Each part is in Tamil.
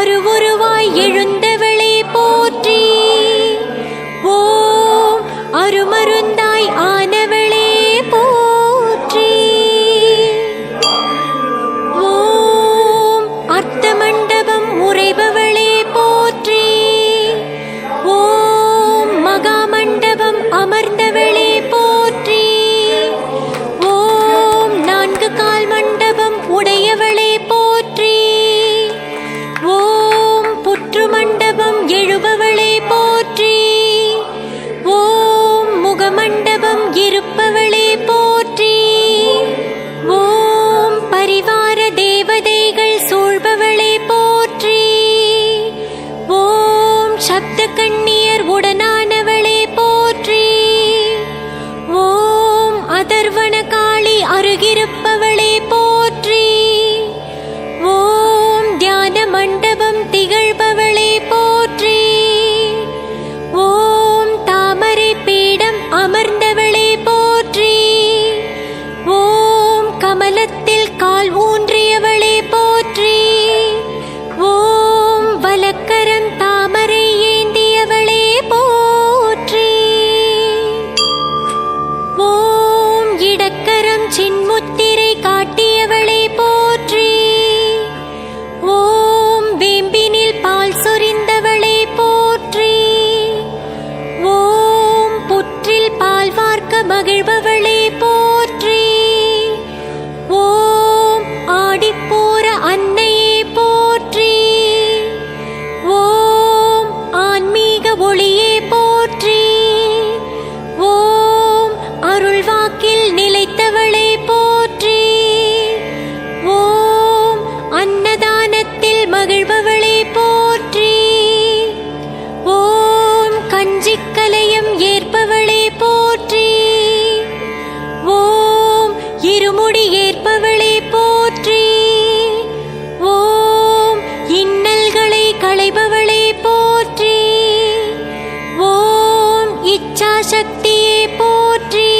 அருவுருவாய் எழுந்தவளே போற்றி. ஓம் அருமருந்தாய் ஆனவளே போற்றி. ஓம் அர்த்த மண்டபம் உறைபவளே போற்றி. ஓம் மகா மண்டபம் அமர்ந்தவளே போற்றி. ஓம் நான்கு கால் மண்டபம் உடையவளே போற்றி. ஓம் புற்று மண்டபம் எழுபவளே போற்றி. ஓம் முகமண்டபம் இருப்பவளே போற்றி. ஓம் பரிவார தேவதைகள் சூழ்பவளே போற்றி. ஓம் சப்த கண்ணியர் உடனானவளே போற்றி. ஓம் அதர்வன காளி அருகிருப்பவளே போற்றி. ஓம் தியான மண்டபம் திகழ்பவளே போற்றி. ஓம் தாமரை பீடம் அமர்ந்தவளே போற்றி. ஓம் கமலத்தில் கால் ஊன்றியவளே போற்றி. ஓம் வலக்கரம் தாமரை ஏந்தியவளே போற்றி. ஓம் இடக்கரம் சின்முத்திரை காட்டியவளே போற்றி. ஓம் வேம்பினில் பால் சொரிந்தவளே போற்றி. ஓம் புற்றில் பால் வார்க்க மகிழ்பவளே போற்றி. ஓம் ஆடிப்பூர அன்னையே போற்றி. ஓம் ஆன்மீக ஒளியே போற்றி. ஓம் அருள்வாக்கில் நிலைத்தவளே போற்றி. ஓம் அன்னதானத்தில் மகிழ்பவளே போற்றி. ஓம் கஞ்சிக்கலையம் ஏற்பவளே போற்றி. ஓம் இருமுடி ஏற்பவளே போற்றி. ஓம் இன்னல்களை களைபவளே போற்றி. ஓம் இச்சாசக்தியே போற்றி.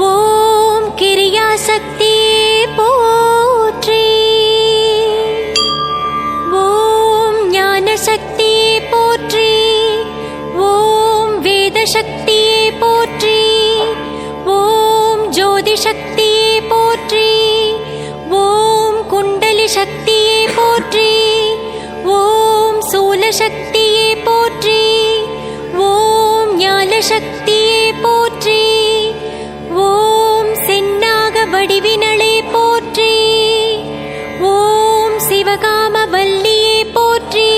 ஓம் கிரியாசக்தியே போற்றி. ஓம் ஞானசக்தியே போற்றி. ஓம் வேதசக்தியே போற்றி. ஓம் ஜோதி சக்தியே போற்றி. ஓம் குண்டலி சக்தியே போற்றி. ஓம் சூல சக்தியே போற்றி. ஓம் ஞான சக்தியே போற்றி. ஓம் செந்நாக வடிவினளே போற்றி. ஓம் சிவகாம வல்லியே போற்றி.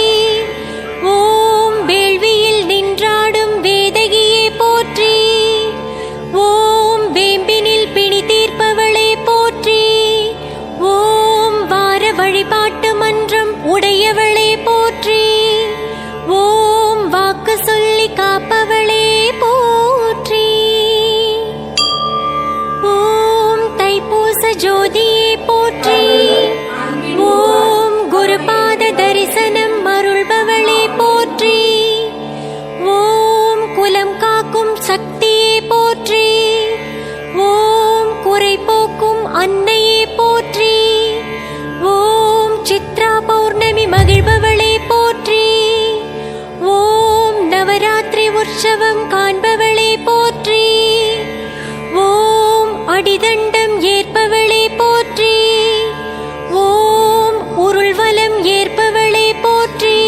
ஓம் வேள்வியில் நின்றாடும் வேதகியே போற்றி. ஓம் வேம்பினில் பிணி தீர்ப்பவளே போற்றி. ஓம் வார வழிபாட்டு மன்றம் உடையவளே போற்றி. ஓம் வாக்கு சொல்லி காப்பவளே போற்றி. ஓம் தைப்பூச ஜோதியே போற்றி. ஓம் குருபாத தரிசனம் அருள்பவளே போற்றி. ஓம் குலம் காக்கும் சக்தியே போற்றி. ஓம் குறை போக்கும் அன்னையே போற்றி. ஓம் சித்ரா பௌர்ணமி மகிழ்பவளே போற்றி. ஓம் நவராத்திரி உற்சவம் காண்பவளே போற்றி. ஓம் அடிதண்டம் ஏற்பவளே போற்றி. ஓம் உருள்வலம் ஏற்பவளே போற்றி.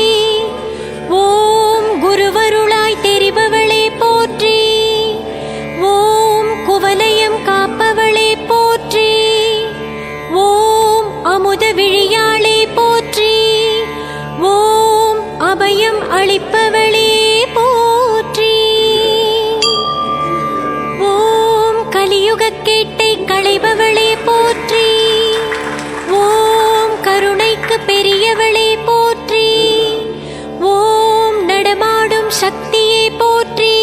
ஓம் குருவருளாய் தெரிபவளே போற்றி. ஓம் குவலயம் காப்பவளே போற்றி. ஓம் அமுத விழியாளே போற்றி. ஓம் அபயம் அளிப்பவளே போற்றி. ஓம் கலியுகக் கேட்டை களைபவளே போற்றி. ஓம் கருணைக்கு பெரியவளே போற்றி. ஓம் நடமாடும் சக்தியே போற்றி.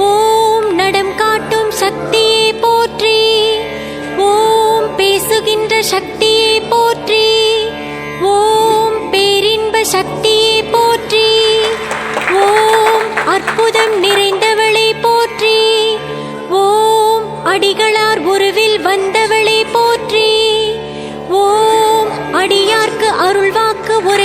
ஓம் நடம் காட்டும் சக்தியே போற்றி. ஓம் பேசுகின்ற சக்தியே போற்றி. ஓம் பேரின்ப சக்தியே போற்றி. ஓம் அற்புதம் நிறைந்தவளே போற்றி. ஓம் அடிகளார் உருவில் வந்தவளே போற்றி. ஓம் அடியார்க்கு அருள்வாக்கு உரை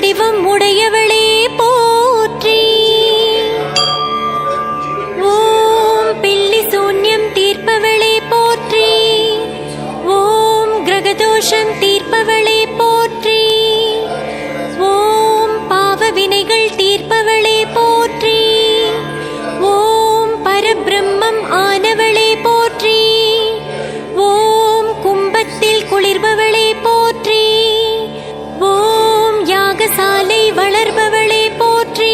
வடிவம் உடையவளே போற்றி. ஓம் பில்லி சூன்யம் தீர்ப்பவளே போற்றி. ஓம் கிரகதோஷம் தீர்ப்பவளே போற்றி. ஓம் பாவ வினைகள் தீர்ப்பவளே போற்றி. ஓம் பரபிரம்மம் ஆனவளே போற்றி. ஓம் கும்பத்தில் குளிர்பவளே போற்றி. ஓம் யாகசாலை வளர்பவளே போற்றி.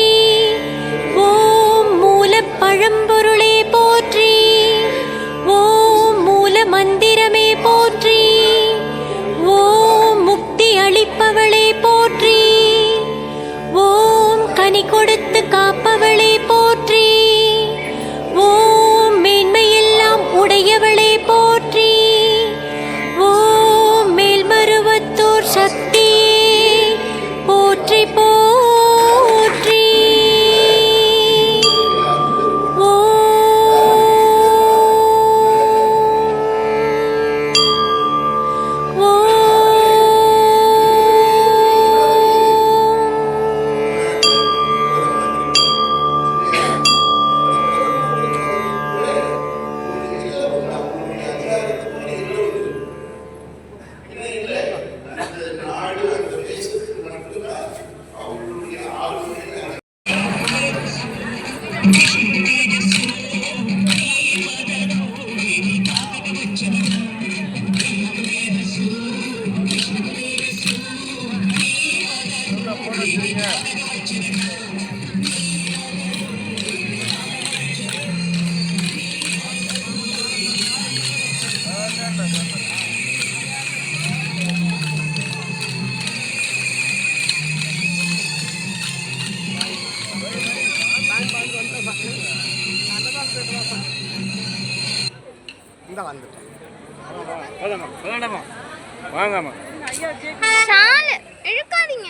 ஓம் மூலப் பழம்பொருளே போற்றி. ஓம் மூல மந்திரமே போற்றி. ஓம் முக்தி அளிப்பவளே போற்றி. ஓம் கனி கொடுத்து காப்பவளே போற்றி. ஓம் மேன்மையெல்லாம் உடையவளே போற்றி. ஓம் மேல்மருவத்தூர் சக்தியே போற்றி போற்றி. ஷால் இழுக்காதீங்க.